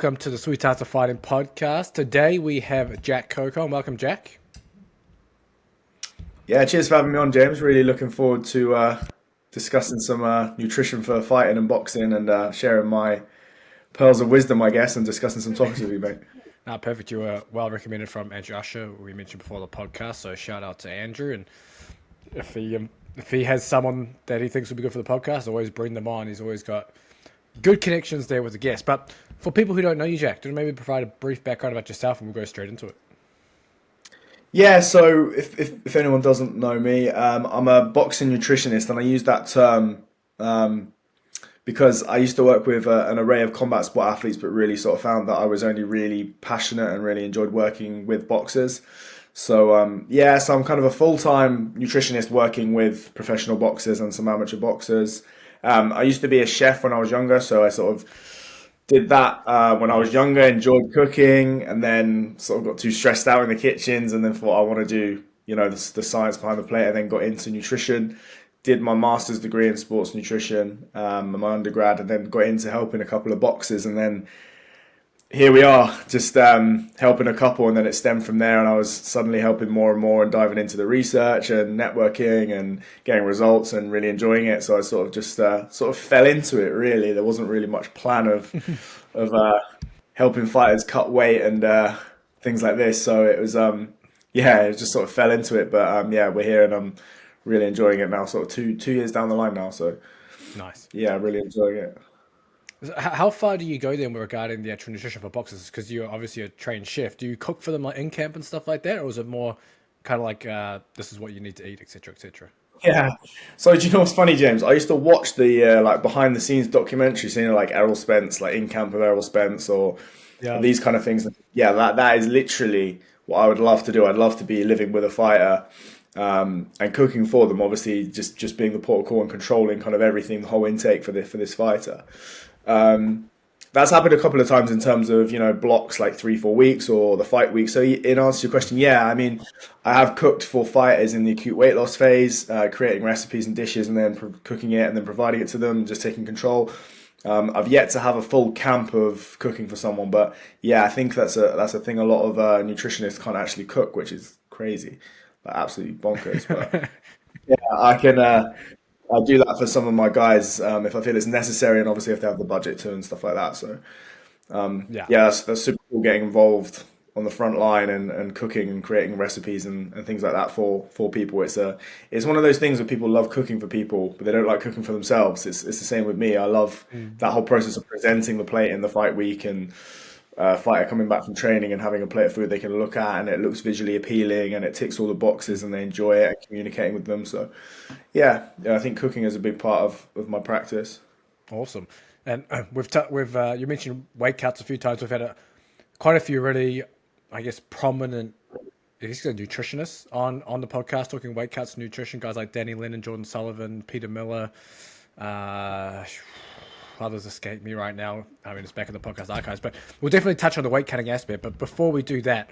welcome to the Sweet Arts of Fighting podcast. Today we have Jack Coak on. Welcome, Jack. Yeah, cheers for having me on, James. Really looking forward to discussing some nutrition for fighting and boxing and sharing my pearls of wisdom, I guess, and discussing some topics with you, mate. Perfect. You were well recommended from Andrew Usher, we mentioned before the podcast. So shout out to Andrew. And if he has someone that he thinks would be good for the podcast, always bring them on. He's always got good connections there with the guests. But for people who don't know you, Jack, do you maybe provide a brief background about yourself, and we'll go straight into it. Yeah, so if anyone doesn't know me, I'm a boxing nutritionist, and I use that term because I used to work with an array of combat sport athletes, but really sort of found that I was only really passionate and really enjoyed working with boxers. So I'm kind of a full-time nutritionist working with professional boxers and some amateur boxers. I used to be a chef when I was younger, so I sort of did that when I was younger, enjoyed cooking, and then sort of got too stressed out in the kitchens, and then thought I want to do, the science behind the plate, and then got into nutrition. Did my master's degree in sports nutrition, my undergrad, and then got into helping a couple of boxers, and then here we are, just helping a couple, and then it stemmed from there, and I was suddenly helping more and more and diving into the research and networking and getting results and really enjoying it. So I sort of just sort of fell into it, really. There wasn't really much plan of helping fighters cut weight and things like this. So it was it just sort of fell into it. But we're here, and I'm really enjoying it now. Sort of two years down the line now. So Nice. yeah, really enjoying it. How far do you go then regarding the actual nutrition for boxers? Because you're obviously a trained chef. Do you cook for them like in camp and stuff like that, or is it more kind of like this is what you need to eat, etc., etc.? Yeah. So do you know what's funny, James? I used to watch the like behind the scenes documentaries, like Errol Spence, like In Camp with Errol Spence, or Yeah. these kind of things. Yeah, that is literally what I would love to do. I'd love to be living with a fighter and cooking for them. Obviously, just being the port of call and controlling kind of everything, the whole intake for this fighter. That's happened a couple of times in terms of, blocks like 3-4 weeks or the fight week. So in answer to your question, yeah, I mean, I have cooked for fighters in the acute weight loss phase, creating recipes and dishes and then cooking it and then providing it to them, just taking control. I've yet to have a full camp of cooking for someone, but yeah, I think that's a thing a lot of nutritionists can't actually cook, which is crazy, like absolutely bonkers. But yeah, I do that for some of my guys if I feel it's necessary, and obviously if they have the budget to and stuff like that. So Yeah. that's super cool getting involved on the front line and cooking and creating recipes and things like that for people. It's one of those things where people love cooking for people, but they don't like cooking for themselves. It's the same with me. I love that whole process of presenting the plate in the fight week and fighter coming back from training and having a plate of food they can look at and it looks visually appealing and it ticks all the boxes and they enjoy it and communicating with them. So yeah, I think cooking is a big part of my practice. Awesome. And we've you mentioned weight cuts a few times. We've had quite a few really, I guess, prominent, I guess, nutritionists on the podcast talking weight cuts, nutrition. Guys like Danny Lennon, Jordan Sullivan, Peter Miller. Others escape me right now. I mean, it's back in the podcast archives, but we'll definitely touch on the weight cutting aspect. But before we do that,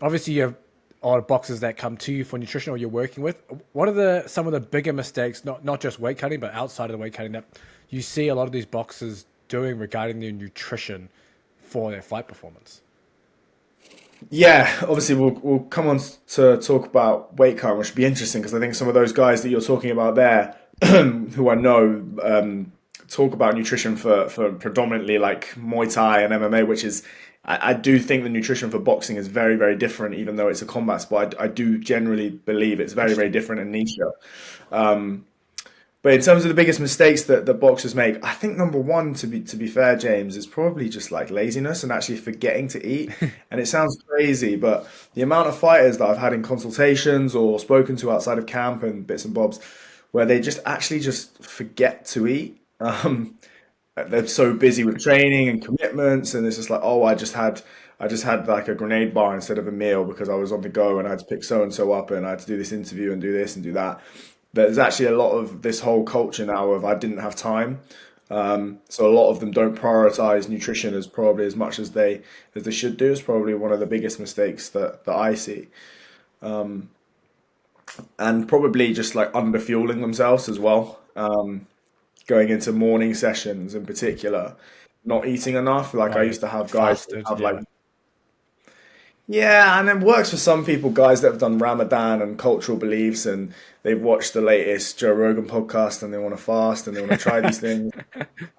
obviously you have a lot of boxers that come to you for nutrition or you're working with. What are some of the bigger mistakes, not just weight cutting, but outside of the weight cutting that you see a lot of these boxers doing regarding their nutrition for their fight performance? Yeah, obviously we'll come on to talk about weight cutting, which would be interesting because I think some of those guys that you're talking about there, who I know, talk about nutrition for predominantly like Muay Thai and MMA, which is I do think the nutrition for boxing is very, very different, even though it's a combat sport. I do generally believe it's very, very different and niche. But in terms of the biggest mistakes that boxers make, I think number one, to be fair, James, is probably just like laziness and actually forgetting to eat. And it sounds crazy, but the amount of fighters that I've had in consultations or spoken to outside of camp and bits and bobs, where they just forget to eat. They're so busy with training and commitments, and it's just like, oh, I just had like a grenade bar instead of a meal because I was on the go and I had to pick so and so up and I had to do this interview and do this and do that. There's actually a lot of this whole culture now of I didn't have time. So a lot of them don't prioritize nutrition as probably as much as they should do. Is probably one of the biggest mistakes that I see. And probably just like underfueling themselves as well. Going into morning sessions in particular, not eating enough. Like Oh, I yeah, used to have guys that fasted. have like, Yeah. yeah, and it works for some people, guys that have done Ramadan and cultural beliefs, and they've watched the latest Joe Rogan podcast and they want to fast and they want to try these things.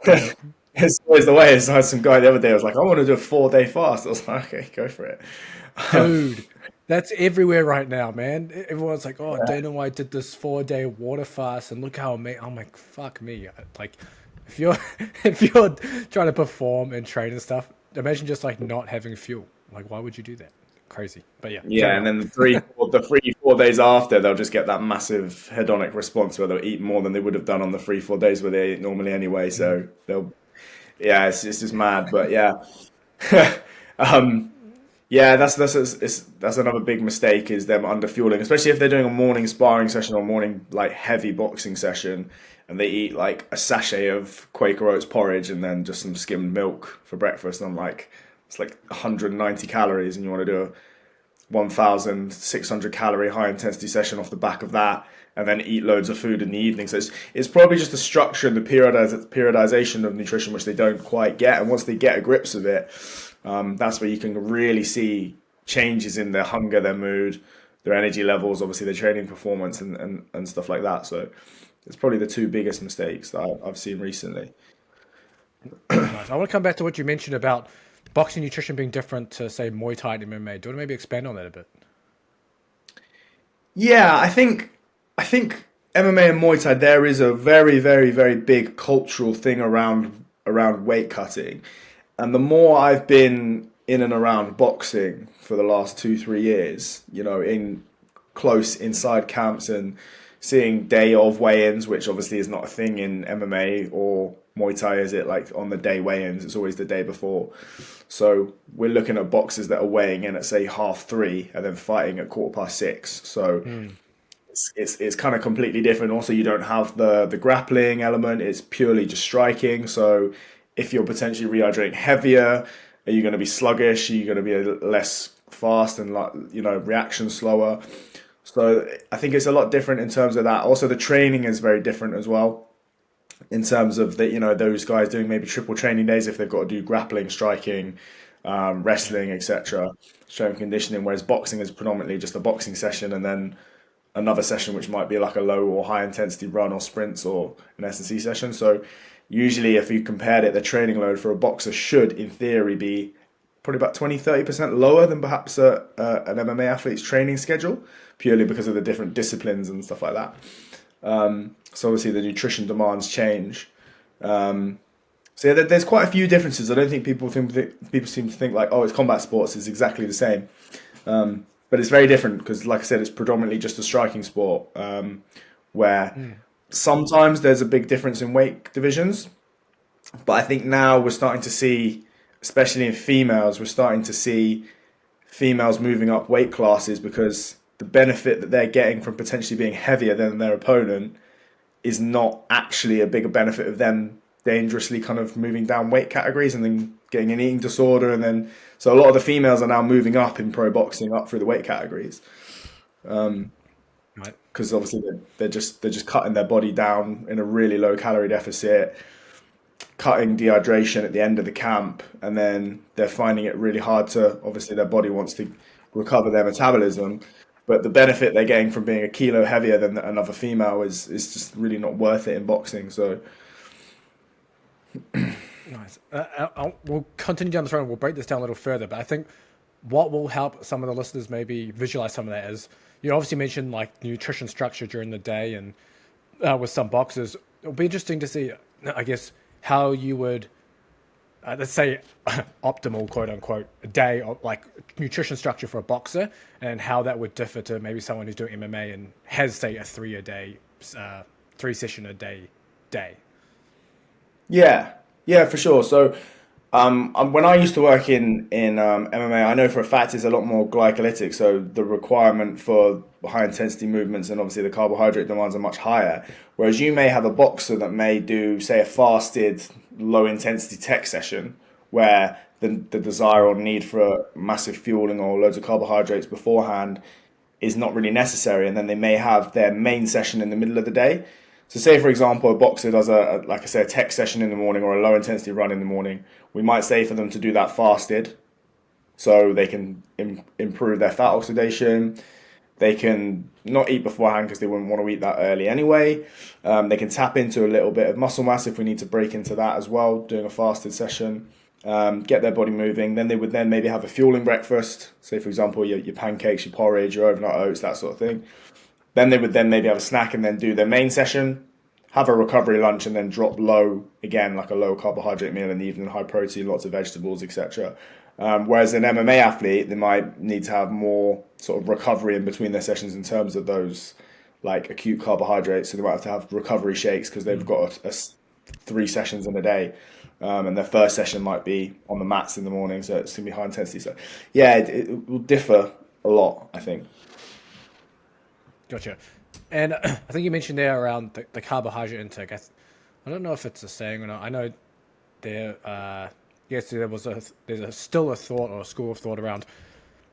Yeah. It's always the way. I had some guy the other day. I was like, I want to do a 4-day fast. I was like, okay, go for it. Dude, that's everywhere right now, man. Everyone's like, "Oh, Dana White did this 4-day water fast, and look how amazing." I'm like, "Fuck me!" Like, if you're if you're trying to perform and train and stuff, imagine just like not having fuel. Like, why would you do that? Crazy. But yeah, Yeah, carry and on. then the 3-4 days after, they'll just get that massive hedonic response where they'll eat more than they would have done on the 3-4 days where they eat normally anyway. Mm. So they'll, yeah, it's just mad. But yeah, um, yeah, that's another big mistake is them underfueling, especially if they're doing a morning sparring session or morning like heavy boxing session, and they eat like a sachet of Quaker Oats porridge and then just some skimmed milk for breakfast. And I'm like, it's like 190 calories, and you want to do a 1,600 calorie high intensity session off the back of that, and then eat loads of food in the evening. So it's probably just the structure and the periodization of nutrition which they don't quite get. And once they get a grips of it, that's where you can really see changes in their hunger, their mood, their energy levels, obviously their training performance, and stuff like that. So it's probably the two biggest mistakes that I've seen recently. Nice. I want to come back to what you mentioned about boxing nutrition being different to say Muay Thai and MMA. Do you want to maybe expand on that a bit? Yeah, I think MMA and Muay Thai, there is a very, very, very big cultural thing around weight cutting. And the more I've been in and around boxing for the last 2-3 years, in close inside camps and seeing day of weigh-ins, which obviously is not a thing in MMA or Muay Thai, is it? Like on the day weigh-ins, it's always the day before. So we're looking at boxers that are weighing in at say 3:30 and then fighting at 6:15. So Mm. it's kind of completely different. Also, you don't have the grappling element. It's purely just striking. So if you're potentially rehydrating heavier, are you going to be sluggish? Are you going to be less fast and like reaction slower? So I think it's a lot different in terms of that. Also, the training is very different as well in terms of those guys doing maybe triple training days if they've got to do grappling, striking, wrestling, etc. Strength and conditioning. Whereas boxing is predominantly just a boxing session and then another session which might be like a low or high intensity run or sprints or an S&C session. So usually if you compared it, the training load for a boxer should in theory be probably about 20-30% lower than perhaps an MMA athlete's training schedule, purely because of the different disciplines and stuff like that. So obviously the nutrition demands change. So yeah, there's quite a few differences. I don't think people seem to think like, oh, it's combat sports, it's exactly the same. But it's very different because, like I said, it's predominantly just a striking sport, where Mm. sometimes there's a big difference in weight divisions. But I think now we're starting to see, especially in females, we're starting to see females moving up weight classes because the benefit that they're getting from potentially being heavier than their opponent is not actually a bigger benefit of them dangerously kind of moving down weight categories and then getting an eating disorder. And then, so a lot of the females are now moving up in pro boxing up through the weight categories. Right. Because obviously they're just cutting their body down in a really low calorie deficit, cutting dehydration at the end of the camp, and then they're finding it really hard to, obviously their body wants to recover their metabolism, but the benefit they're getting from being a kilo heavier than another female is just really not worth it in boxing. So Nice. We'll continue down this road. We'll break this down a little further, but I think what will help some of the listeners maybe visualize some of that is you obviously mentioned like nutrition structure during the day and with some boxers. It'll be interesting to see, I guess, how you would, let's say, optimal quote unquote a day of like nutrition structure for a boxer and how that would differ to maybe someone who's doing MMA and has say a 3 session a day. yeah, for sure. So when I used to work in MMA, I know for a fact it's a lot more glycolytic. So the requirement for high intensity movements and obviously the carbohydrate demands are much higher. Whereas you may have a boxer that may do, say, a fasted low intensity tech session where the desire or need for massive fueling or loads of carbohydrates beforehand is not really necessary. And then they may have their main session in the middle of the day. So say, for example, a boxer does like I say, a tech session in the morning or a low intensity run in the morning. We might say for them to do that fasted, so they can improve their fat oxidation. They can not eat beforehand because they wouldn't want to eat that early anyway. They can tap into a little bit of muscle mass if we need to break into that as well, doing a fasted session. Get their body moving. Then they would then maybe have a fueling breakfast. Say, for example, your pancakes, your porridge, your overnight oats, that sort of thing. Then they would then maybe have a snack and then do their main session, have a recovery lunch, and then drop low again, like a low carbohydrate meal in the evening, high protein, lots of vegetables, etc. Whereas an MMA athlete, they might need to have more sort of recovery in between their sessions in terms of those like acute carbohydrates. So they might have to have recovery shakes because they've got 3 sessions in a day. And their first session might be on the mats in the morning, so it's going to be high intensity. So yeah, it will differ a lot, I think. Gotcha. And I think you mentioned there around the carbohydrate intake. I don't know if it's a saying or not. I know there, yes, there's still a thought or a school of thought around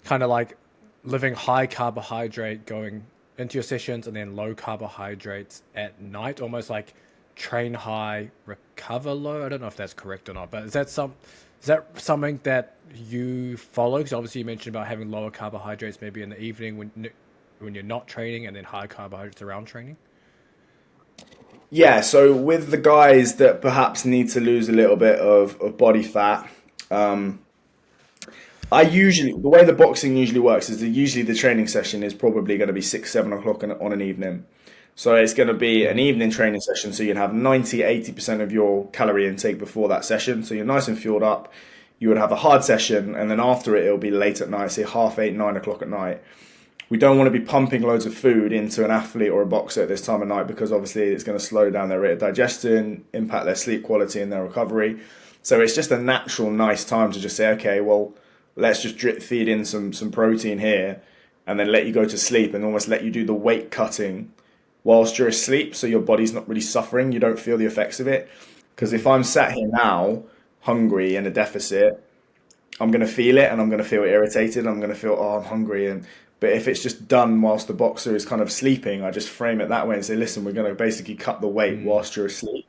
kind of like living high carbohydrate going into your sessions and then low carbohydrates at night, almost like train high, recover low. I don't know if that's correct or not, but is that something that you follow? Because obviously you mentioned about having lower carbohydrates maybe in the evening when you're not training, and then high carbohydrates around training. Yeah, so with the guys that perhaps need to lose a little bit of body fat, the way the boxing usually works is that usually the training session is probably going to be 6-7 o'clock on an evening. So it's going to be an evening training session, so you'd have 90-80% of your calorie intake before that session, so you're nice and fueled up. You would have a hard session, and then after it'll be late at night, say 8:30-9 o'clock at night. We don't want to be pumping loads of food into an athlete or a boxer at this time of night because obviously it's going to slow down their rate of digestion, impact their sleep quality and their recovery. So it's just a natural, nice time to just say, okay, well, let's just drip feed in some protein here and then let you go to sleep and almost let you do the weight cutting whilst you're asleep, so your body's not really suffering. You don't feel the effects of it. Because if I'm sat here now, hungry in a deficit, I'm going to feel it and I'm going to feel irritated. I'm going to feel, oh, I'm hungry. But if it's just done whilst the boxer is kind of sleeping, I just frame it that way and say, listen, we're going to basically cut the weight whilst you're asleep.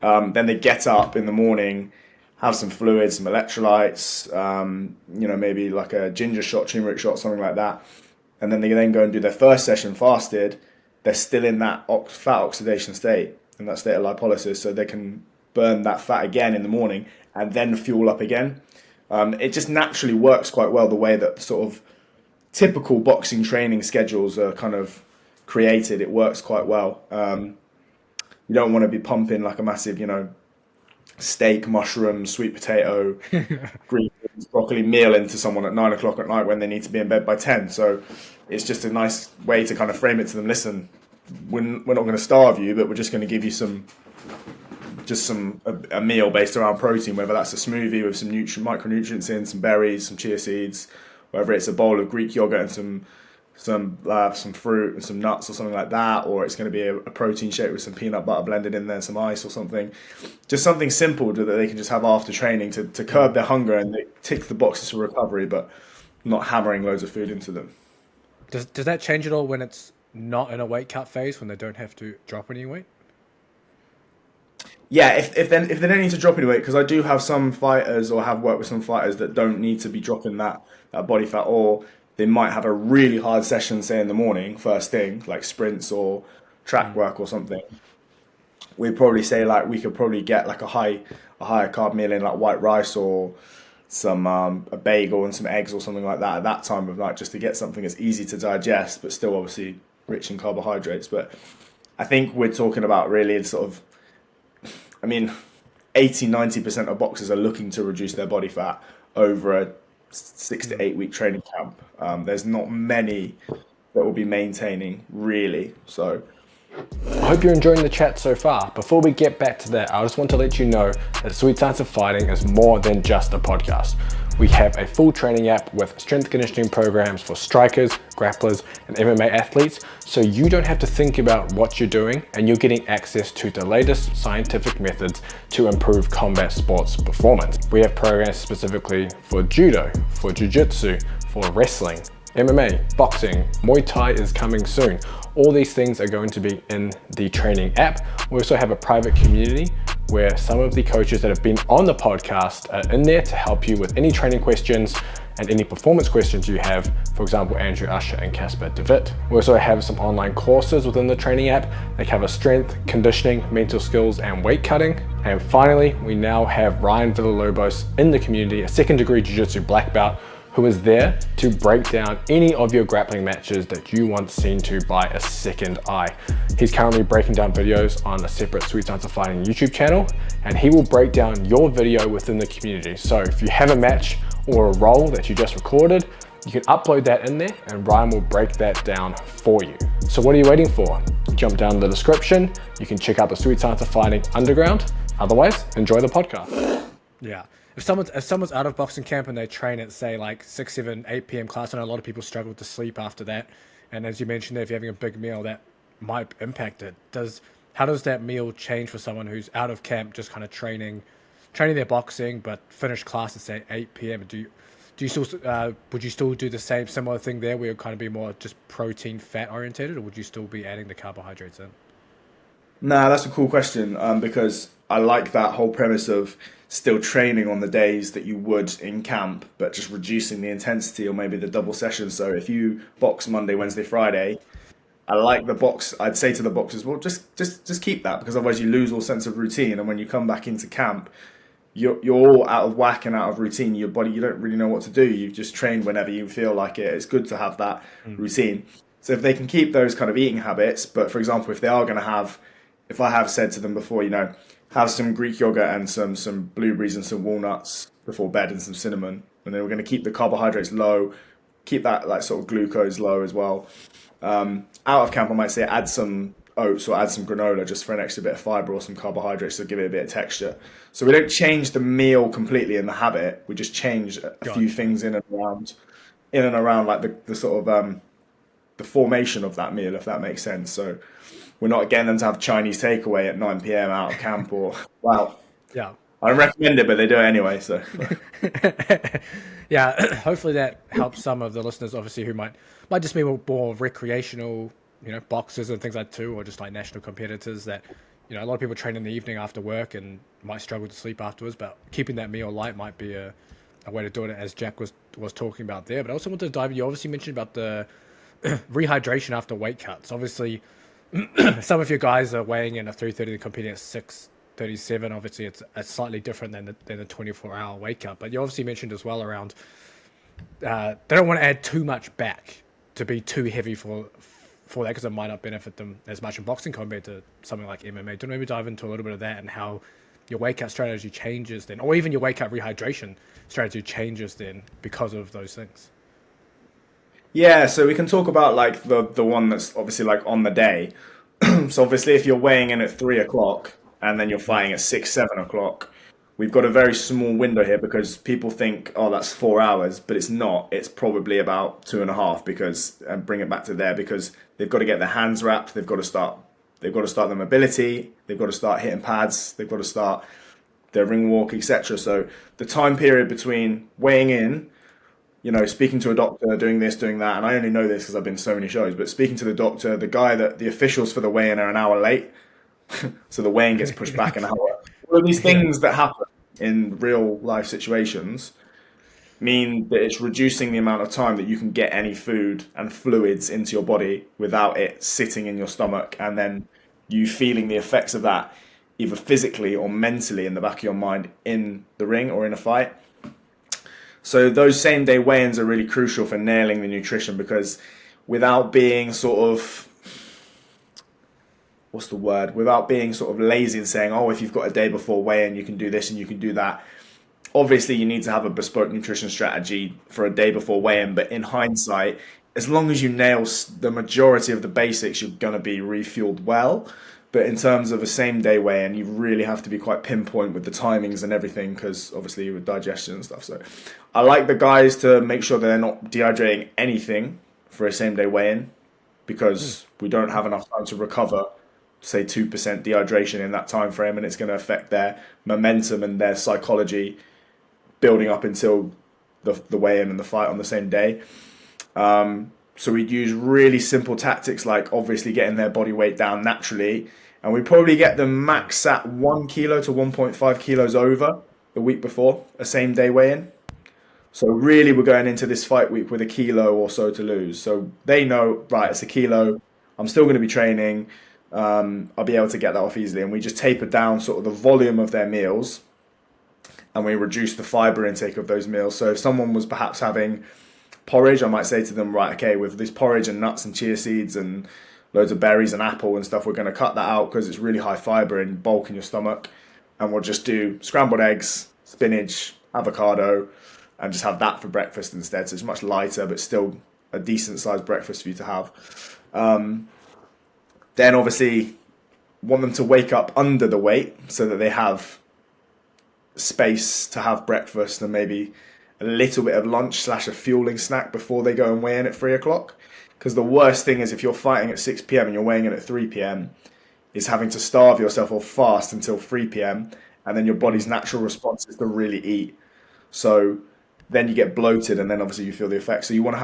Then they get up in the morning, have some fluids, some electrolytes, maybe like a ginger shot, turmeric shot, something like that. And then they then go and do their first session fasted. They're still in that fat oxidation state, in that state of lipolysis, so they can burn that fat again in the morning and then fuel up again. It just naturally works quite well the way that sort of typical boxing training schedules are kind of created. It works quite well. You don't want to be pumping like a massive, steak, mushroom, sweet potato, green beans, broccoli meal into someone at 9 o'clock at night when they need to be in bed by 10. So it's just a nice way to kind of frame it to them. Listen, we're not going to starve you, but we're just going to give you a meal based around protein, whether that's a smoothie with some micronutrients in, some berries, some chia seeds, whether it's a bowl of Greek yogurt and some fruit and some nuts or something like that, or it's going to be a protein shake with some peanut butter blended in there, some ice or something. Just something simple that they can just have after training to curb their hunger and they tick the boxes for recovery, but not hammering loads of food into them. Does that change at all when it's not in a weight cut phase, when they don't have to drop any weight? Yeah, if they don't need to drop any weight, because I do have some fighters or have worked with some fighters that don't need to be dropping that body fat, or they might have a really hard session, say in the morning, first thing, like sprints or track work or something. We'd probably say like we could probably get like a higher carb meal in, like white rice or some a bagel and some eggs or something like that at that time of night, just to get something that's easy to digest but still obviously rich in carbohydrates. But I think we're talking about really sort of, 80-90% of boxers are looking to reduce their body fat over a 6 to 8 week training camp. There's not many that will be maintaining really. So I hope you're enjoying the chat so far. Before we get back to that, I just want to let you know that Sweet Science of Fighting is more than just a podcast. We have a full training app with strength conditioning programs for strikers, grapplers, and MMA athletes, so you don't have to think about what you're doing and you're getting access to the latest scientific methods to improve combat sports performance. We have programs specifically for judo, for jiu-jitsu, for wrestling, MMA, boxing, Muay Thai is coming soon. All these things are going to be in the training app. We also have a private community where some of the coaches that have been on the podcast are in there to help you with any training questions and any performance questions you have. For example, Andrew Usher and Casper DeVitt. We also have some online courses within the training app. They cover strength, conditioning, mental skills, and weight cutting. And finally, we now have Ryan Villalobos in the community, a second degree jiu-jitsu black belt, who is there to break down any of your grappling matches that you want seen to by a second eye. He's currently breaking down videos on a separate Sweet Science of Fighting YouTube channel, and he will break down your video within the community. So if you have a match or a roll that you just recorded, you can upload that in there and Ryan will break that down for you. So what are you waiting for? Jump down in the description. You can check out the Sweet Science of Fighting Underground. Otherwise, enjoy the podcast. Yeah. If someone's out of boxing camp and they train at, say, like 6, 7, 8 p.m. class, I know a lot of people struggle to sleep after that. And as you mentioned there, if you're having a big meal, that might impact it. How does that meal change for someone who's out of camp, just kind of training their boxing, but finish class at, say, 8 p.m.? Would you still do the similar thing there, where it kind of be more just protein, fat orientated, or would you still be adding the carbohydrates in? Nah, that's a cool question, because I like that whole premise of still training on the days that you would in camp, but just reducing the intensity or maybe the double session. So if you box Monday, Wednesday, Friday, I like the box. I'd say to the boxers, well, just keep that, because otherwise you lose all sense of routine. And when you come back into camp, you're all out of whack and out of routine. Your body, you don't really know what to do. You've just trained whenever you feel like it. It's good to have that routine. So if they can keep those kind of eating habits, but for example, if they are going to have, if I have said to them before, have some Greek yogurt and some blueberries and some walnuts before bed and some cinnamon, and then we're going to keep the carbohydrates low, keep that like sort of glucose low as well. Out of camp, I might say add some oats or add some granola just for an extra bit of fiber or some carbohydrates to give it a bit of texture. So we don't change the meal completely in the habit. We just change a few things in and around like the sort of the formation of that meal, if that makes sense. So we're not getting them to have Chinese takeaway at 9 p.m. out of camp, or Yeah. I don't recommend it, but they do it anyway. So yeah, hopefully that helps some of the listeners, obviously, who might just be more recreational, boxers and things like that too, or just like national competitors that, a lot of people train in the evening after work and might struggle to sleep afterwards, but keeping that meal light might be a way to do it, as Jack was talking about there. But I also wanted to dive in. You obviously mentioned about the rehydration after weight cuts. Obviously, some of your guys are weighing in at 330 and competing at 637. Obviously, it's slightly different than the 24-hour weight cut. But you obviously mentioned as well around they don't want to add too much back to be too heavy for that, because it might not benefit them as much in boxing compared to something like MMA. Don't maybe dive into a little bit of that and how your weight cut strategy changes then, or even your weight cut rehydration strategy changes then because of those things. yeah, so we can talk about like the one that's obviously like on the day. So obviously, if you're weighing in at 3 o'clock and then you're fighting at 6, 7 o'clock, we've got a very small window here, because people think, oh, that's 4 hours, but it's not. It's probably about 2.5, and bring it back to there, because they've got to get their hands wrapped. They've got to start their mobility. They've got to start hitting pads. They've got to start their ring walk, etc. So the time period between weighing in, speaking to a doctor, doing this, doing that, and I only know this because I've been to so many shows, but speaking to the doctor, the officials for the weigh-in are an hour late, so the weigh-in gets pushed back an hour. All of these things that happen in real life situations mean that it's reducing the amount of time that you can get any food and fluids into your body without it sitting in your stomach, and then you feeling the effects of that either physically or mentally in the back of your mind in the ring or in a fight. So those same day weigh-ins are really crucial for nailing the nutrition, because without being sort of, without being sort of lazy and saying, oh, if you've got a day before weigh-in, you can do this and you can do that. Obviously, you need to have a bespoke nutrition strategy for a day before weigh-in, but in hindsight, as long as you nail the majority of the basics, you're going to be refueled well. But in terms of a same day weigh-in, you really have to be quite pinpoint with the timings and everything, because obviously with digestion and stuff. So I like the guys to make sure that they're not dehydrating anything for a same day weigh-in, because we don't have enough time to recover, say 2% dehydration in that time frame, and it's going to affect their momentum and their psychology building up until the weigh-in and the fight on the same day. So we'd use really simple tactics like obviously getting their body weight down naturally. And we probably get them max at 1 kilo to 1.5 kilos over the week before, a same day weigh in. So really we're going into this fight week with a kilo or so to lose. So they know, right, it's a kilo. I'm still going to be training. I'll be able to get that off easily. And we just taper down sort of the volume of their meals and we reduce the fiber intake of those meals. So if someone was perhaps having porridge, I might say to them, right, okay, with this porridge and nuts and chia seeds and loads of berries and apple and stuff, we're going to cut that out because it's really high fiber and bulk in your stomach. And we'll just do scrambled eggs, spinach, avocado, and just have that for breakfast instead. So it's much lighter, but still a decent sized breakfast for you to have. Then obviously want them to wake up under the weight so that they have space to have breakfast and maybe a little bit of lunch / a fueling snack before they go and weigh in at 3 o'clock. Because the worst thing is if you're fighting at 6 p.m. and you're weighing in at 3 p.m. is having to starve yourself or fast until 3 p.m. and then your body's natural response is to really eat. So then you get bloated and then obviously you feel the effects. So you want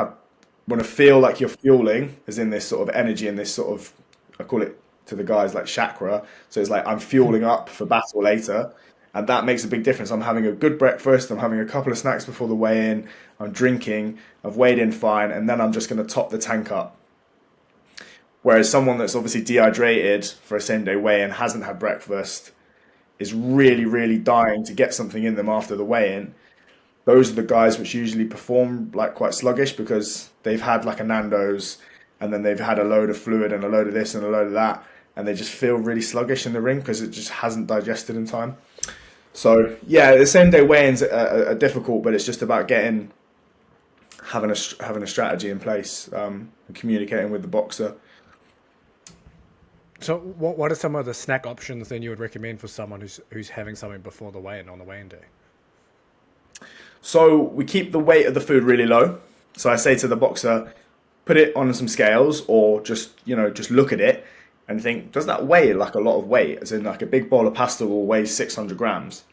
to feel like you're fueling, as in this sort of energy and this sort of, I call it to the guys like chakra. So it's like I'm fueling up for battle later. And that makes a big difference. I'm having a good breakfast. I'm having a couple of snacks before the weigh-in. I'm drinking. I've weighed in fine. And then I'm just going to top the tank up. Whereas someone that's obviously dehydrated for a same-day weigh-in, hasn't had breakfast, is really, really dying to get something in them after the weigh-in. Those are the guys which usually perform like quite sluggish because they've had like a Nando's and then they've had a load of fluid and a load of this and a load of that. And they just feel really sluggish in the ring because it just hasn't digested in time. So yeah, the same day weigh-ins are difficult, but it's just about having a strategy in place and communicating with the boxer. So what are some of the snack options then you would recommend for someone who's having something before the weigh-in on the weigh-in day? So we keep the weight of the food really low. So I say to the boxer, put it on some scales or just look at it and think, does that weigh like a lot of weight? As in like a big bowl of pasta will weigh 600 grams.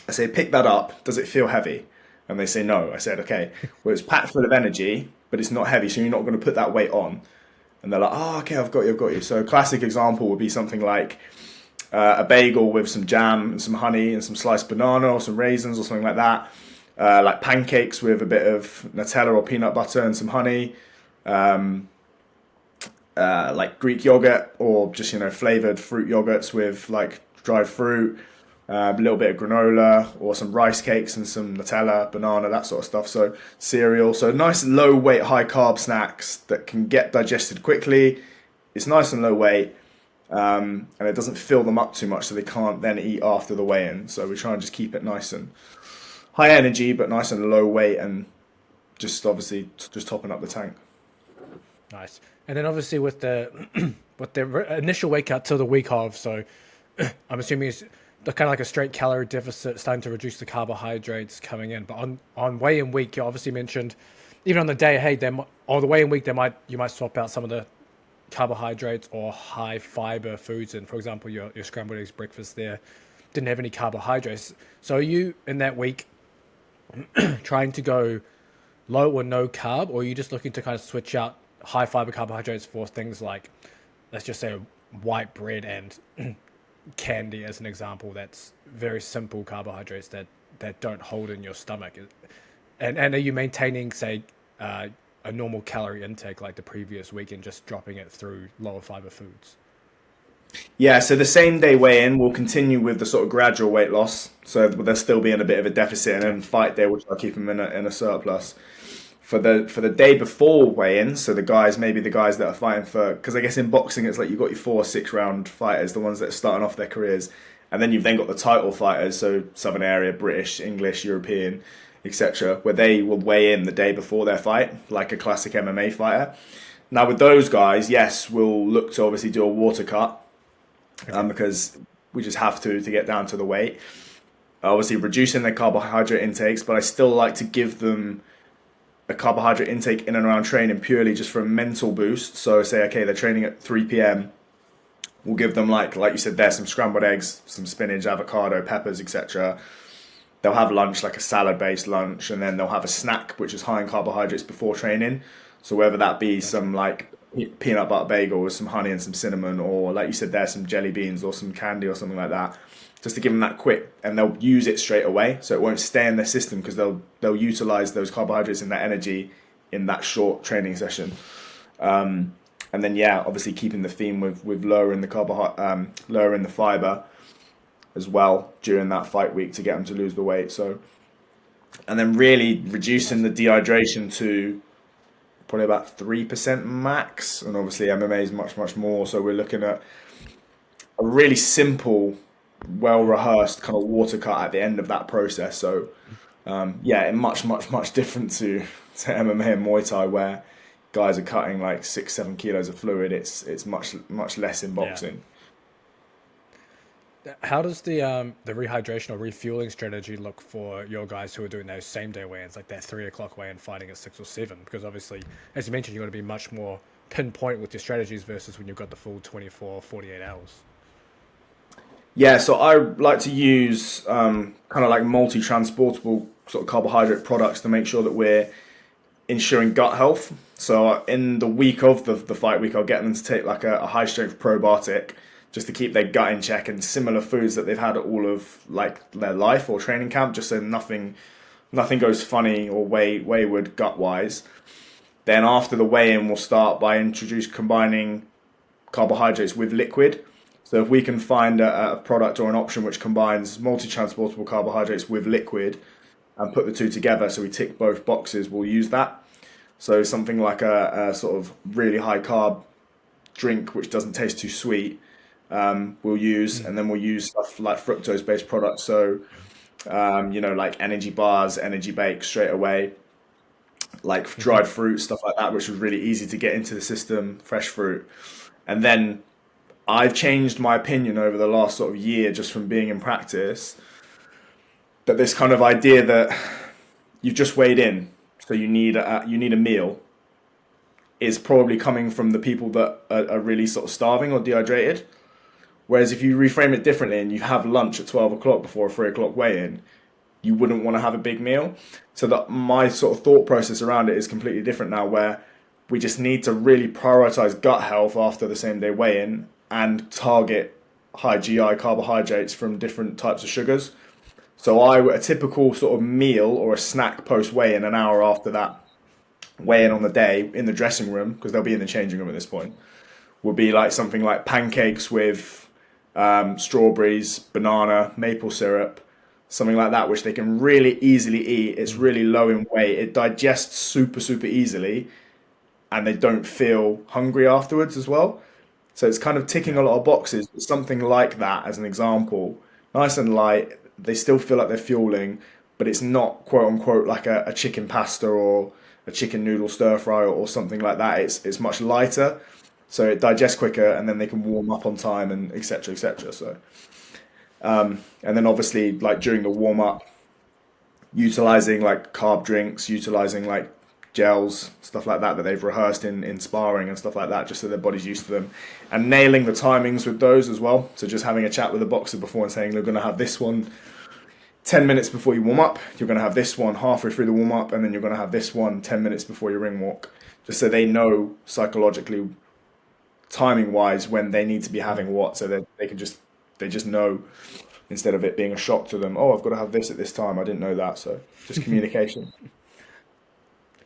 I say, pick that up. Does it feel heavy? And they say, no. I said, okay, well, it's packed full of energy, but it's not heavy. So you're not going to put that weight on. And they're like, oh, okay, I've got you. So a classic example would be something like a bagel with some jam and some honey and some sliced banana or some raisins or something like that. Like pancakes with a bit of Nutella or peanut butter and some honey. Like Greek yogurt or just, flavored fruit yogurts with like dried fruit, a little bit of granola or some rice cakes and some Nutella, banana, that sort of stuff. So cereal. So nice low weight, high carb snacks that can get digested quickly. It's nice and low weight. And it doesn't fill them up too much so they can't then eat after the weigh-in. So we try and just keep it nice and high energy, but nice and low weight and just obviously just topping up the tank. Nice. And then obviously with the initial weight cut till the week of, so I'm assuming it's kind of like a straight calorie deficit, starting to reduce the carbohydrates coming in. But on weigh-in week, you obviously mentioned even on the day, hey, on the weigh-in week, you might swap out some of the carbohydrates or high fiber foods. And for example, your scrambled eggs breakfast there didn't have any carbohydrates. So are you in that week trying to go low or no carb, or are you just looking to kind of switch out high fiber carbohydrates for things like, let's just say, white bread and candy as an example? That's very simple carbohydrates that don't hold in your stomach. And are you maintaining, say, a normal calorie intake like the previous week and just dropping it through lower fiber foods? Yeah, so the same day weigh-in will continue with the sort of gradual weight loss. So they'll still be in a bit of a deficit, and then fight day, which I'll keep them in a surplus. For the day before weigh-in, so the guys that are fighting for, because I guess in boxing it's like you've got your 4 6-round fighters, the ones that are starting off their careers, and then you've then got the title fighters, so Southern Area, British, English, European, etc., where they will weigh in the day before their fight, like a classic MMA fighter. Now with those guys, yes, we'll look to obviously do a water cut, because we just have to get down to the weight. Obviously reducing their carbohydrate intakes, but I still like to give them a carbohydrate intake in and around training purely just for a mental boost. So say, okay, they're training at 3 p.m. We'll give them like you said there, some scrambled eggs, some spinach, avocado, peppers, etc. they'll have lunch, like a salad-based lunch, and then they'll have a snack, which is high in carbohydrates before training. So whether that be some like peanut butter bagel with some honey and some cinnamon, or like you said there, some jelly beans or some candy or something like that, just to give them that quick, and they'll use it straight away, so it won't stay in their system because they'll utilize those carbohydrates and that energy in that short training session. And then obviously keeping the theme with lowering the fiber as well during that fight week to get them to lose the weight. So, and then really reducing the dehydration to probably about 3% max, and obviously MMA is much more. So we're looking at a really simple, well rehearsed kind of water cut at the end of that process. So much different to MMA and Muay Thai, where guys are cutting like 6-7 kilos of fluid. It's much less in boxing. How does the rehydration or refueling strategy look for your guys who are doing those same day weigh-ins, like that 3 o'clock weigh-in fighting at 6 or 7? Because obviously, as you mentioned, you're going to be much more pinpoint with your strategies versus when you've got the full 24, 48 hours. Yeah, so I like to use kind of like multi-transportable sort of carbohydrate products to make sure that we're ensuring gut health. So in the week of the fight week, I'll get them to take like a high strength probiotic just to keep their gut in check, and similar foods that they've had all of like their life or training camp, just so nothing goes funny or wayward gut wise. Then after the weigh-in, we'll start by combining carbohydrates with liquid. So if we can find a product or an option which combines multi-transportable carbohydrates with liquid and put the two together, so we tick both boxes, we'll use that. So something like a sort of really high carb drink which doesn't taste too sweet, we'll use, and then we'll use stuff like fructose based products. So, like energy bars, energy bakes straight away, like dried fruit, stuff like that, which was really easy to get into the system, fresh fruit. And then I've changed my opinion over the last sort of year, just from being in practice, that this kind of idea that you've just weighed in, so you need a meal, is probably coming from the people that are really sort of starving or dehydrated. Whereas if you reframe it differently and you have lunch at 12 o'clock before a 3 o'clock weigh-in, you wouldn't want to have a big meal. So that my sort of thought process around it is completely different now, where we just need to really prioritize gut health after the same day weigh-in and target high GI carbohydrates from different types of sugars. So a typical sort of meal or a snack post weigh-in, an hour after that weigh-in on the day in the dressing room, because they'll be in the changing room at this point, would be like something like pancakes with strawberries, banana, maple syrup, something like that, which they can really easily eat. It's really low in weight. It digests super easily, and they don't feel hungry afterwards as well. So it's kind of ticking a lot of boxes. Something like that, as an example, nice and light. They still feel like they're fueling, but it's not quote unquote like a chicken pasta or a chicken noodle stir fry or something like that. It's much lighter, so it digests quicker, and then they can warm up on time, and etc. So, and then obviously like during the warm up, utilizing like carb drinks, utilizing like gels, stuff like that they've rehearsed in sparring and stuff like that, just so their body's used to them, and nailing the timings with those as well. So just having a chat with the boxer before and saying, we're going to have this one 10 minutes before you warm up, you're going to have this one halfway through the warm up, and then you're going to have this one 10 minutes before your ring walk, just so they know psychologically, timing wise, when they need to be having what, so that they just know, instead of it being a shock to them, oh, I've got to have this at this time, I didn't know that. So just communication.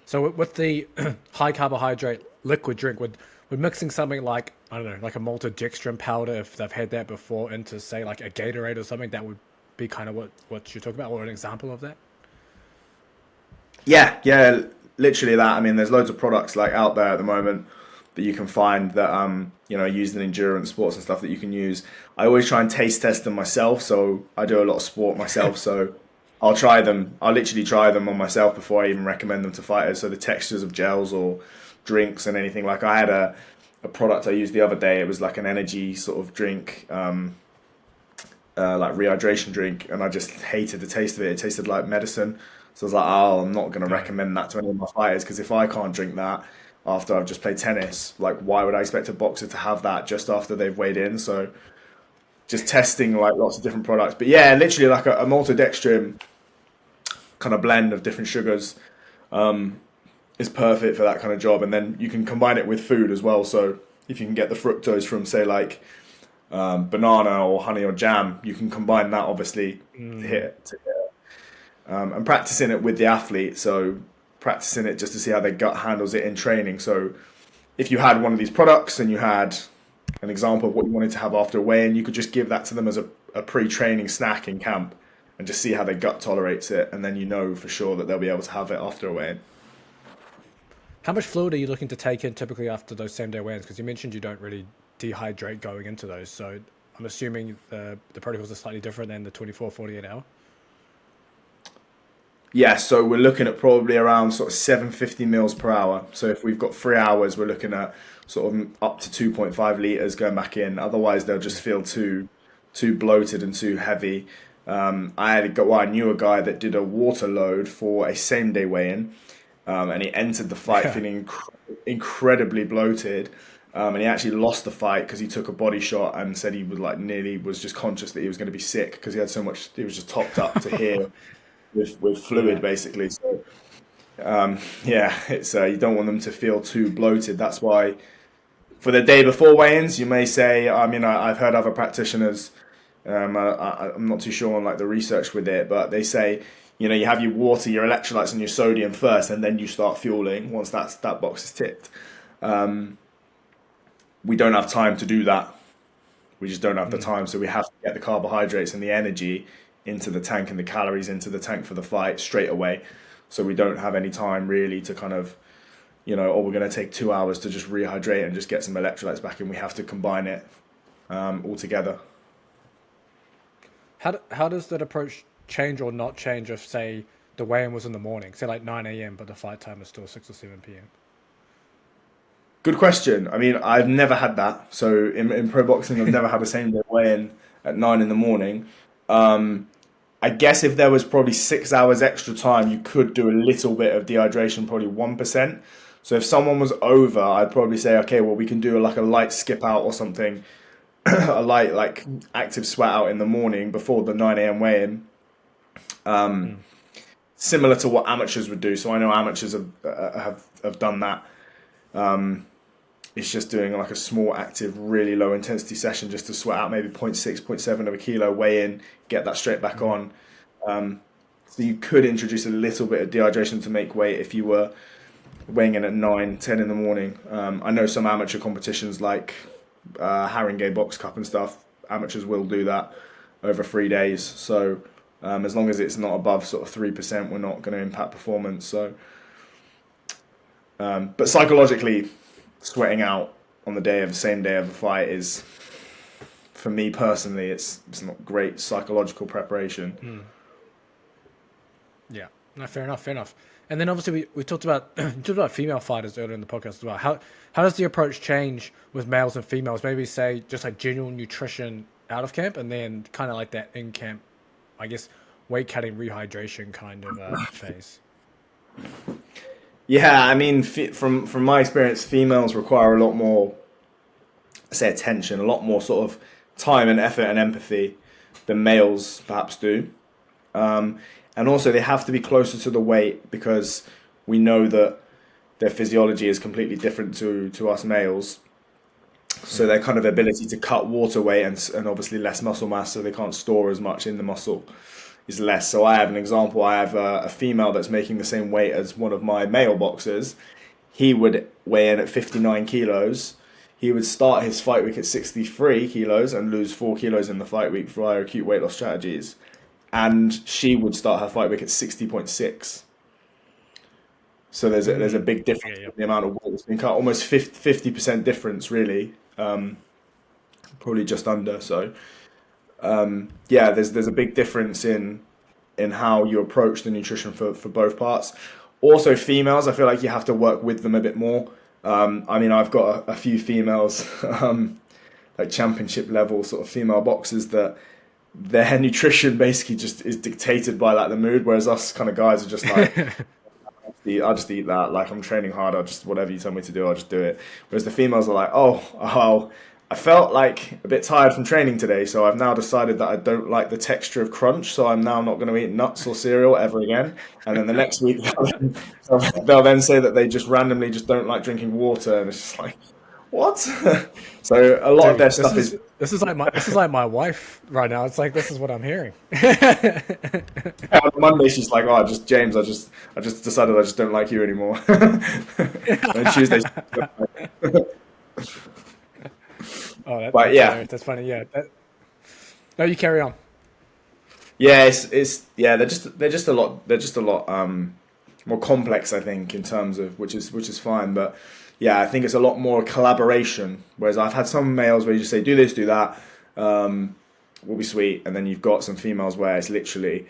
So with the high carbohydrate liquid drink, would mixing something like, I don't know, like a maltodextrin powder, if they've had that before, into say like a Gatorade or something, that would be kind of what you're talking about, or an example of that? Yeah, literally that. I mean, there's loads of products like out there at the moment that you can find that used in endurance sports and stuff that you can use. I always try and taste test them myself, so I do a lot of sport myself, so I'll try them. I'll literally try them on myself before I even recommend them to fighters. So the textures of gels or drinks and anything. Like I had a product I used the other day. It was like an energy sort of drink, like rehydration drink, and I just hated the taste of it. It tasted like medicine. So I was like, oh, I'm not going to recommend that to any of my fighters, because if I can't drink that after I've just played tennis, like why would I expect a boxer to have that just after they've weighed in? So just testing like lots of different products. But yeah, literally like a maltodextrin kind of blend of different sugars is perfect for that kind of job. And then you can combine it with food as well. So if you can get the fructose from, say, like banana or honey or jam, you can combine that obviously to hit. And practicing it with the athlete. So practicing it just to see how their gut handles it in training. So if you had one of these products and you had an example of what you wanted to have after a weigh-in, you could just give that to them as a pre-training snack in camp and just see how their gut tolerates it. And then you know for sure that they'll be able to have it after a weigh-in. How much fluid are you looking to take in typically after those same day weigh-ins? Because you mentioned you don't really dehydrate going into those. So I'm assuming the protocols are slightly different than the 24, 48 hour. Yeah, so we're looking at probably around sort of 750 mils per hour. So if we've got 3 hours, we're looking at sort of up to 2.5 liters going back in. Otherwise, they'll just feel too bloated and too heavy. I knew a guy that did a water load for a same day weigh-in, and he entered the fight feeling incredibly bloated. And he actually lost the fight because he took a body shot and said he was nearly just conscious that he was going to be sick because he had so much. He was just topped up to here. With fluid, basically. So, it's you don't want them to feel too bloated. That's why for the day before weigh-ins, you may say, I've heard other practitioners, I'm not too sure on like the research with it, but they say, you have your water, your electrolytes and your sodium first, and then you start fueling once that box is ticked. We don't have time to do that. We just don't have the time. So we have to get the carbohydrates and the energy into the tank and the calories into the tank for the fight straight away. So we don't have any time really to kind of, we're going to take 2 hours to just rehydrate and just get some electrolytes back in. We have to combine it all together. How does that approach change or not change if, say, the weigh-in was in the morning, say like 9 a.m., but the fight time is still 6 or 7 p.m.? Good question. I mean, I've never had that. So in pro boxing, I've never had a same day weigh-in at 9 in the morning. I guess if there was probably 6 hours extra time, you could do a little bit of dehydration, probably 1%. So if someone was over, I'd probably say, okay, well, we can do a light skip out or something, a light active sweat out in the morning before the 9 a.m. weigh-in. Similar to what amateurs would do. So I know amateurs have done that. It's just doing like a small active, really low intensity session just to sweat out maybe 0.6, 0.7 of a kilo, weigh in, get that straight back on. So you could introduce a little bit of dehydration to make weight if you were weighing in at 9, 10 in the morning. I know some amateur competitions like Haringey Box Cup and stuff, amateurs will do that over 3 days. So as long as it's not above sort of 3%, we're not going to impact performance. So, but psychologically, sweating out on the same day of the fight is, for me personally, it's not great psychological preparation. Yeah, no, fair enough. And then obviously we talked about female fighters earlier in the podcast as well. How does the approach change with males and females? Maybe say just like general nutrition out of camp, and then kind of like that in camp, I guess, weight cutting rehydration kind of phase. Yeah, I mean, from my experience, females require a lot more, say, attention, a lot more sort of time and effort and empathy than males perhaps do. And also they have to be closer to the weight because we know that their physiology is completely different to us males. So their kind of ability to cut water weight and obviously less muscle mass, so they can't store as much in the muscle, is less. So I have an example. I have a female that's making the same weight as one of my male boxers. He would weigh in at 59 kilos. He would start his fight week at 63 kilos and lose 4 kilos in the fight week via acute weight loss strategies. And she would start her fight week at 60.6. So there's a big difference in the amount of weight that's been cut. Almost 50% difference, really. Probably just under. So there's a big difference in how you approach the nutrition for both parts. Also, females, I feel like you have to work with them a bit more. I mean, I've got a few females, like championship level sort of female boxers that their nutrition basically just is dictated by like the mood, whereas us kind of guys are just like, I'll just eat that. Like, I'm training hard. I'll just, whatever you tell me to do, I'll just do it. Whereas the females are like, oh, I felt like a bit tired from training today, so I've now decided that I don't like the texture of crunch, so I'm now not going to eat nuts or cereal ever again. And then the next week, they'll then say that they just randomly just don't like drinking water, and it's just like, what? So a lot of their stuff is. This is like my wife right now. It's like this is what I'm hearing. On Monday, she's like, "Oh, just James, I just decided I just don't like you anymore." And Tuesday, Oh, but yeah, that's funny. Yeah. No, you carry on. yeah, it's yeah, they're just a lot more complex, I think, in terms of which is fine, but yeah, I think it's a lot more collaboration. Whereas I've had some males where you just say, do this, do that, will be sweet, and then you've got some females where it's literally,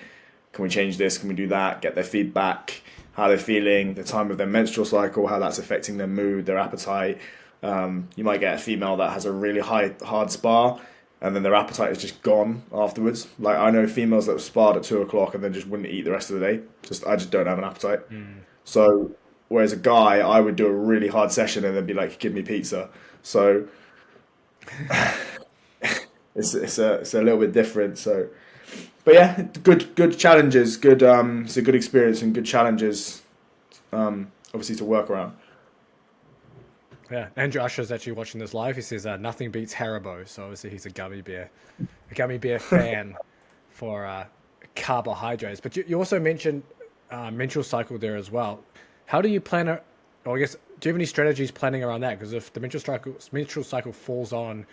can we change this, can we do that, get their feedback, how they're feeling, the time of their menstrual cycle, how that's affecting their mood, their appetite. You might get a female that has a really hard spar, and then their appetite is just gone afterwards. Like I know females that have sparred at 2 o'clock and then just wouldn't eat the rest of the day. I just don't have an appetite. So whereas a guy, I would do a really hard session and then be like, give me pizza. So it's a little bit different. So, but yeah, good challenges, it's a good experience and good challenges, obviously to work around. Yeah, Andrew Usher is actually watching this live. He says nothing beats Haribo, so obviously he's a gummy bear fan for carbohydrates. But you also mentioned menstrual cycle there as well. How do you plan it? Or I guess, do you have any strategies planning around that? Because if the menstrual cycle falls on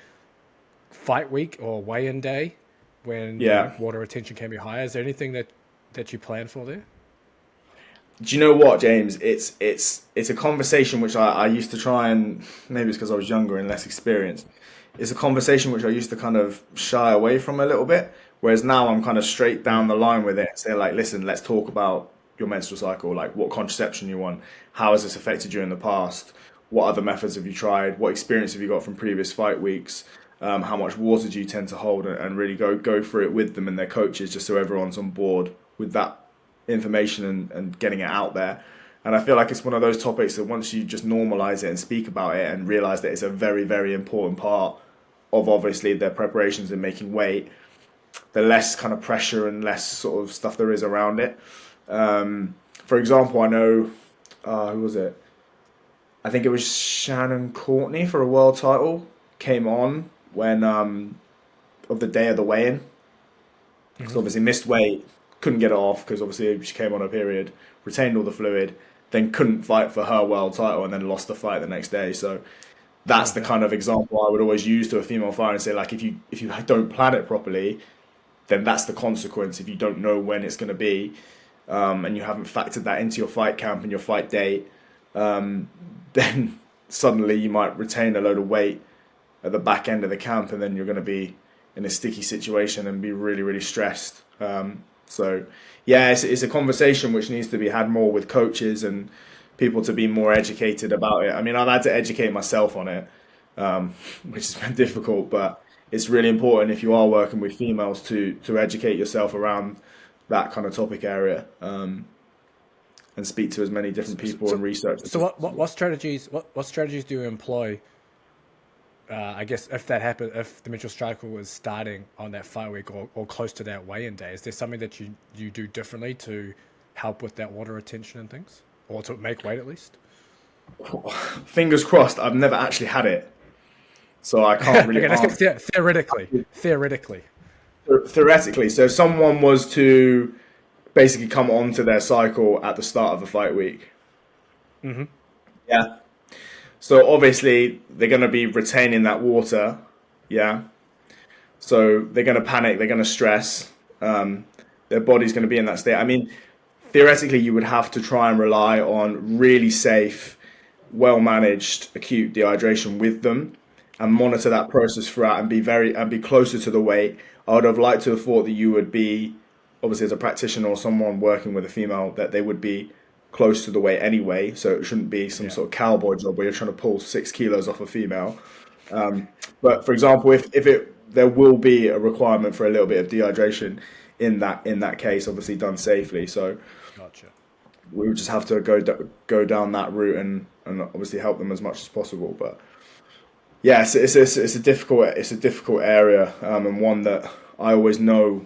fight week or weigh-in day, when water retention can be higher, is there anything that you plan for there? Do you know what, James? It's a conversation which I used to try and, maybe it's because I was younger and less experienced. It's a conversation which I used to kind of shy away from a little bit. Whereas now I'm kind of straight down the line with it and say like, listen, let's talk about your menstrual cycle, like what contraception you want, how has this affected you in the past, what other methods have you tried, what experience have you got from previous fight weeks, how much water do you tend to hold, and really go through it with them and their coaches, just so everyone's on board with that information and getting it out there. And I feel like it's one of those topics that once you just normalize it and speak about it and realize that it's a very, very important part of obviously their preparations in making weight, the less kind of pressure and less sort of stuff there is around it. For example, I know, who was it? I think it was Shannon Courtney for a world title came on when of the day of the weigh-in. So obviously missed weight, couldn't get it off because obviously she came on her period, retained all the fluid, then couldn't fight for her world title and then lost the fight the next day. So that's the kind of example I would always use to a female fighter and say, like, if you don't plan it properly, then that's the consequence. If you don't know when it's going to be, and you haven't factored that into your fight camp and your fight date, then suddenly you might retain a load of weight at the back end of the camp, and then you're going to be in a sticky situation and be really, really stressed. So yeah, it's a conversation which needs to be had more with coaches and people to be more educated about it. I mean, I've had to educate myself on it, which has been difficult, but it's really important if you are working with females to educate yourself around that kind of topic area, and speak to as many different people and research. So what strategies do you employ? I guess if that happened, if the menstrual cycle was starting on that fight week or close to that weigh-in day, is there something that you do differently to help with that water retention and things, or to make weight at least? Fingers crossed. I've never actually had it, so I can't really. Okay, let's get theoretically. So if someone was to basically come onto their cycle at the start of the fight week. Mm-hmm. Yeah. So obviously they're going to be retaining that water. Yeah. So they're going to panic. They're going to stress. Their body's going to be in that state. I mean, theoretically, you would have to try and rely on really safe, well-managed acute dehydration with them and monitor that process throughout and be closer to the weight. I would have liked to have thought that you would be, obviously as a practitioner or someone working with a female, that they would be close to the weight anyway, so it shouldn't be some sort of cowboy job where you're trying to pull 6 kilos off a female. But for example, if there will be a requirement for a little bit of dehydration in that case, obviously done safely. So Gotcha. we would just have to go down that route and obviously help them as much as possible. But Yeah, it's a difficult area, and one that I always know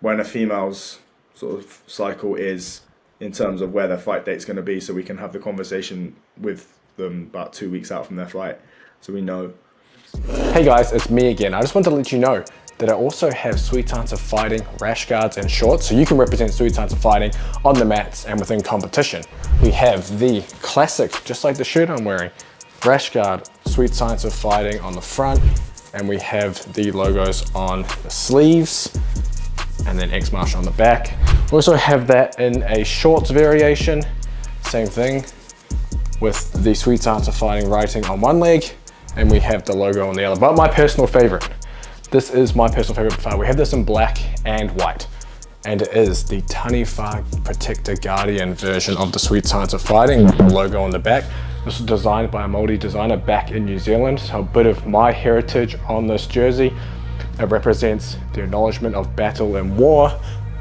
when a female's sort of cycle is in terms of where their fight date's going to be, so we can have the conversation with them about 2 weeks out from their fight, so we know. Hey guys, it's me again. I just want to let you know that I also have Sweet Science of Fighting rash guards and shorts, so you can represent Sweet Science of Fighting on the mats and within competition. We have the classic, just like the shirt I'm wearing, rash guard, Sweet Science of Fighting on the front, and we have the logos on the sleeves, and then X Martial on the back. We also have that in a shorts variation, same thing, with the Sweet Science of Fighting writing on one leg, and we have the logo on the other. But my personal favorite, this is my personal favorite by far. We have this in black and white, and it is the Taniwha Protector Guardian version of the Sweet Science of Fighting with the logo on the back. This was designed by a Māori designer back in New Zealand, so a bit of my heritage on this jersey. It represents the acknowledgement of battle and war.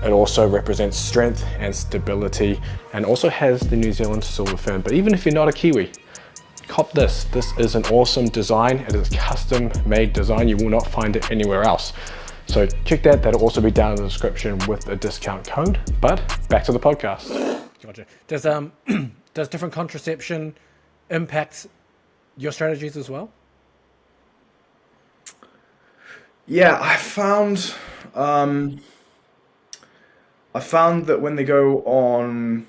It also represents strength and stability, and also has the New Zealand silver fin. But even if you're not a Kiwi, cop this. This is an awesome design. It is a custom made design. You will not find it anywhere else. So check that. That'll also be down in the description with a discount code. But back to the podcast. Gotcha. Does different contraception impact your strategies as well? Yeah, I found that when they go on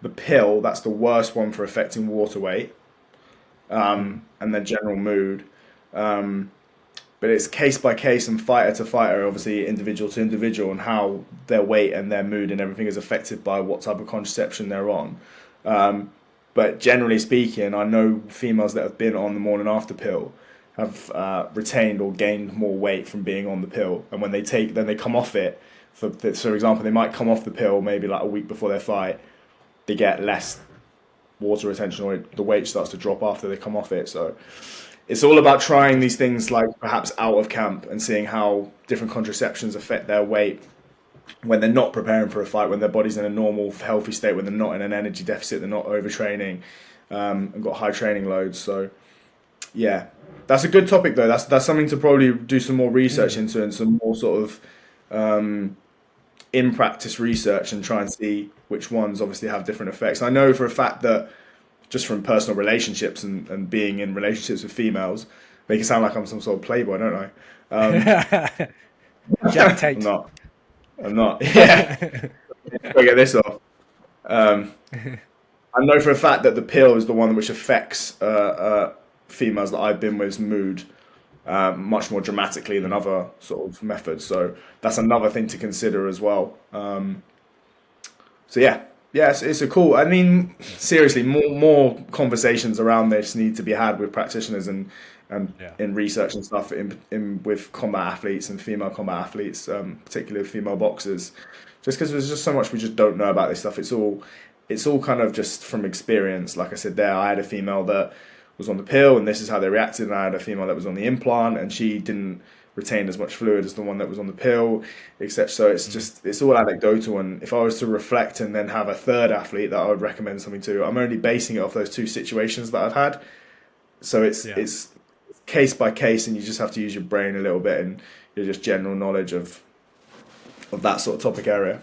the pill, that's the worst one for affecting water weight, and their general mood. But it's case by case and fighter to fighter, obviously individual to individual, and how their weight and their mood and everything is affected by what type of contraception they're on. But generally speaking, I know females that have been on the morning after pill have retained or gained more weight from being on the pill, and when then they come off it. For example, they might come off the pill maybe like a week before their fight. They get less water retention, or the weight starts to drop after they come off it. So it's all about trying these things like perhaps out of camp and seeing how different contraceptions affect their weight when they're not preparing for a fight, when their body's in a normal, healthy state, when they're not in an energy deficit, they're not overtraining, and got high training loads. So yeah, that's a good topic though. That's something to probably do some more research into, and some more sort of in practice research, and try and see which ones obviously have different effects. I know for a fact that just from personal relationships and being in relationships with females, make it sound like I'm some sort of playboy, don't I? Jack Tate. I'm not. Yeah. I'll get this off. I know for a fact that the pill is the one which affects females that I've been with's mood much more dramatically than other sort of methods. So that's another thing to consider as well. So yeah, it's a cool. I mean, seriously, more conversations around this need to be had with practitioners and in research and stuff in with combat athletes and female combat athletes, particularly female boxers. Just because there's just so much we just don't know about this stuff. It's all kind of just from experience. Like I said there, I had a female that was on the pill and this is how they reacted, and I had a female that was on the implant and she didn't retain as much fluid as the one that was on the pill, etc. So it's all anecdotal, and if I was to reflect and then have a third athlete that I would recommend something to, I'm only basing it off those two situations that I've had. So it's case by case, and you just have to use your brain a little bit and your just general knowledge of that sort of topic area.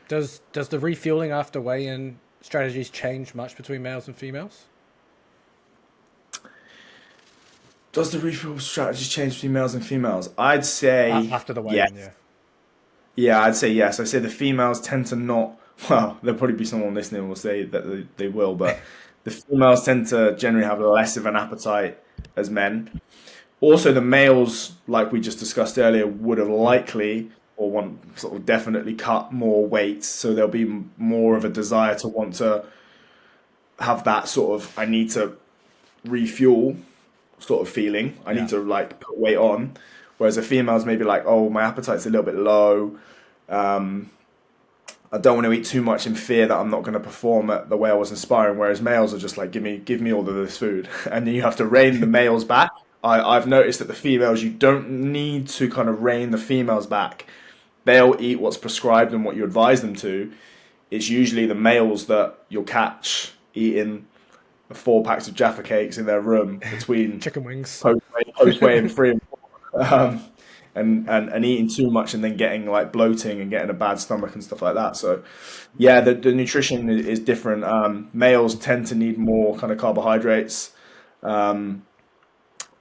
Does the refueling after weigh-in strategies change much between males and females? Does the refuel strategy change between males and females? I'd say after the weigh-in, yes. Yeah, I'd say yes. I say the females tend to not. Well, there'll probably be someone listening who will say that they will, but the females tend to generally have less of an appetite as men. Also, the males, like we just discussed earlier, would have likely or want sort of definitely cut more weight, so there'll be more of a desire to want to have that sort of I need to refuel sort of feeling. I need to like put weight on. Whereas a female's maybe like, oh, my appetite's a little bit low. I don't want to eat too much in fear that I'm not going to perform at the way I was inspiring. Whereas males are just like, give me all of this food, and then you have to rein the males back. I've noticed that the females, you don't need to kind of rein the females back. They'll eat what's prescribed and what you advise them to. It's usually the males that you'll catch eating 4 packs of Jaffa cakes in their room between Chicken wings. post weigh in 3 and 4, and eating too much and then getting like bloating and getting a bad stomach and stuff like that. So yeah, the nutrition is different. Males tend to need more kind of carbohydrates.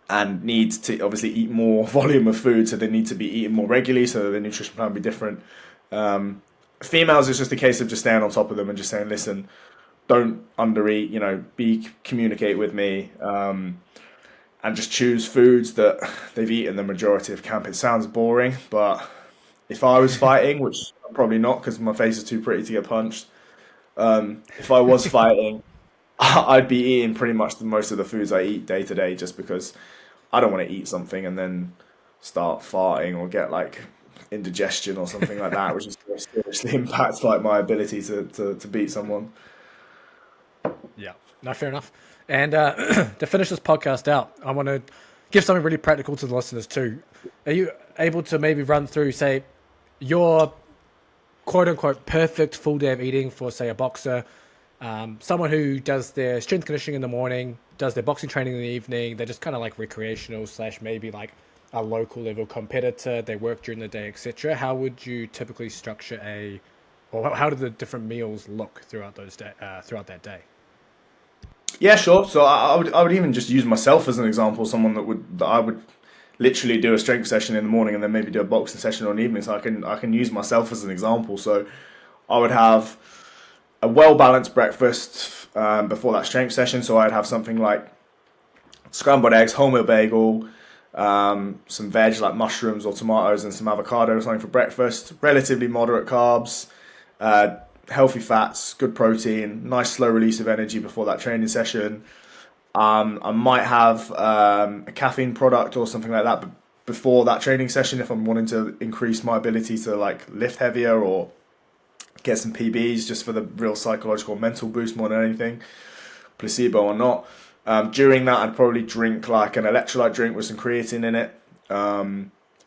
And need to obviously eat more volume of food, so they need to be eating more regularly, so the nutrition plan will be different. Females, it's just a case of just staying on top of them and just saying, listen, don't undereat, communicate with me, and just choose foods that they've eaten the majority of camp. It sounds boring, but if I was fighting, which I'm probably not because my face is too pretty to get punched, if I was fighting, I'd be eating pretty much most of the foods I eat day to day, just because I don't want to eat something and then start farting or get like indigestion or something like that, which is going to seriously impact like my ability to beat someone. Yeah, no, fair enough. And to finish this podcast out, I want to give something really practical to the listeners too. Are you able to maybe run through, say, your quote unquote perfect full day of eating for, say, a boxer? Someone who does their strength conditioning in the morning, does their boxing training in the evening, they're just kind of like recreational / maybe like a local level competitor, they work during the day, etc. How would you typically structure or how do the different meals look throughout throughout that day? Yeah, sure. So I would even just use myself as an example, someone that I would literally do a strength session in the morning and then maybe do a boxing session in the evening. So I can use myself as an example. So I would have a well-balanced breakfast before that strength session. So I'd have something like scrambled eggs, wholemeal bagel, some veg like mushrooms or tomatoes and some avocado or something for breakfast. Relatively moderate carbs, healthy fats, good protein, nice slow release of energy before that training session. I might have a caffeine product or something like that before that training session if I'm wanting to increase my ability to like lift heavier or get some PBs just for the real psychological mental boost more than anything, placebo or not. During that, I'd probably drink like an electrolyte drink with some creatine in it.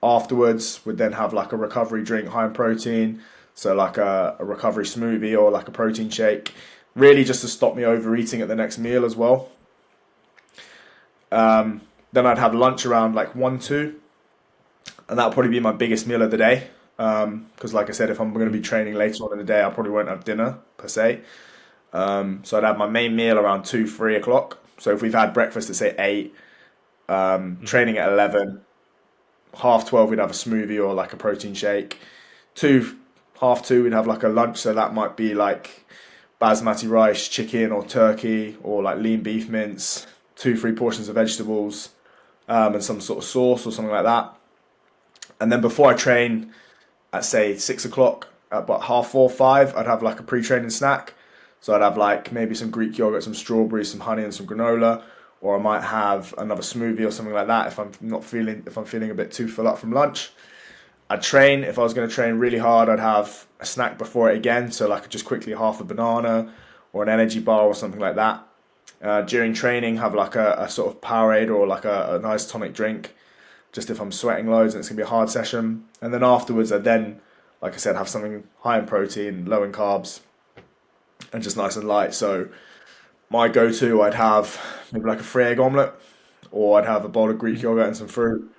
Afterwards, would then have like a recovery drink high in protein, so like a recovery smoothie or like a protein shake, really just to stop me overeating at the next meal as well. Then I'd have lunch around like 1-2, and that'll probably be my biggest meal of the day. Because like I said, if I'm going to be training later on in the day, I probably won't have dinner per se. So I'd have my main meal around 2-3 o'clock. So if we've had breakfast at say 8, training at 11, 12:30 we'd have a smoothie or like a protein shake. 2:30 we'd have like a lunch. So that might be like basmati rice, chicken or turkey, or like lean beef mince, 2-3 portions of vegetables, and some sort of sauce or something like that. And then before I train, at say 6 o'clock, at about 4:30, 5, I'd have like a pre-training snack. So I'd have like maybe some Greek yogurt, some strawberries, some honey, and some granola, or I might have another smoothie or something like that if I'm feeling a bit too full up from lunch. I'd train. If I was going to train really hard, I'd have a snack before it again, so like just quickly half a banana or an energy bar or something like that. During training, have like a sort of Powerade or like a nice tonic drink, just if I'm sweating loads and it's going to be a hard session. And then afterwards, I'd then, like I said, have something high in protein, low in carbs, and just nice and light. So my go-to, I'd have maybe like a 3-egg omelette, or I'd have a bowl of Greek yogurt and some fruit,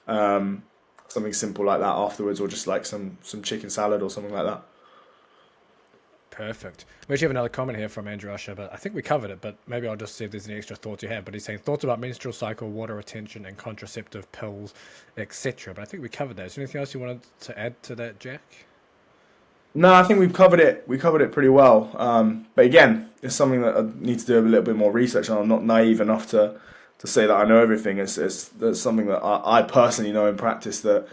something simple like that afterwards, or just like some chicken salad or something like that. Perfect. We actually have another comment here from Andrew Usher, but I think we covered it, but maybe I'll just see if there's any extra thoughts you have. But he's saying thoughts about menstrual cycle, water retention, and contraceptive pills, etc. But I think we covered that. Is there anything else you wanted to add to that, Jack? No, I think we've covered it. We covered it pretty well. But again, it's something that I need to do a little bit more research on. I'm not naive enough to say that I know everything. It's something that I personally know in practice that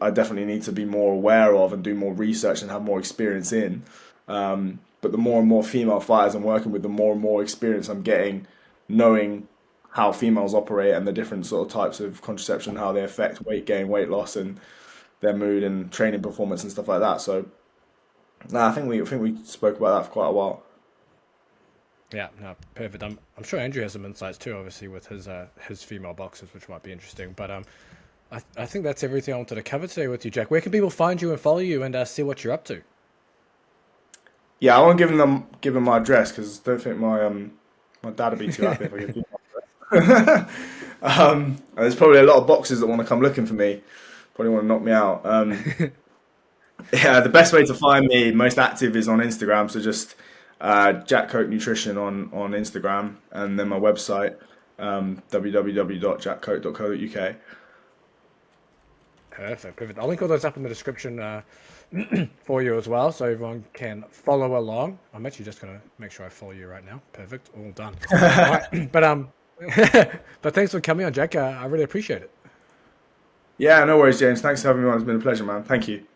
I definitely need to be more aware of and do more research and have more experience in. But the more and more female fighters I'm working with, the more and more experience I'm getting knowing how females operate and the different sort of types of contraception, how they affect weight gain, weight loss, and their mood and training performance and stuff like that. So, I think we spoke about that for quite a while. Yeah, no, perfect. I'm sure Andrew has some insights too, obviously with his female boxers, which might be interesting. But I think that's everything I wanted to cover today with you, Jack. Where can people find you and follow you and see what you're up to? Yeah, I won't give them my address because I don't think My dad would be too happy if I could keep up. And there's probably a lot of boxers that want to come looking for me. Probably want to knock me out. Yeah, the best way to find me, most active, is on Instagram. So just Jack Coak Nutrition on Instagram, and then my website, www.jackcoak.co.uk. Perfect. I'll link all those up in the description for you as well, so everyone can follow along. I'm actually just gonna make sure I follow you right now. Perfect, all done. All right. But thanks for coming on, Jack. I really appreciate it. Yeah, no worries, James. Thanks for having me on. It's been a pleasure, man. Thank you.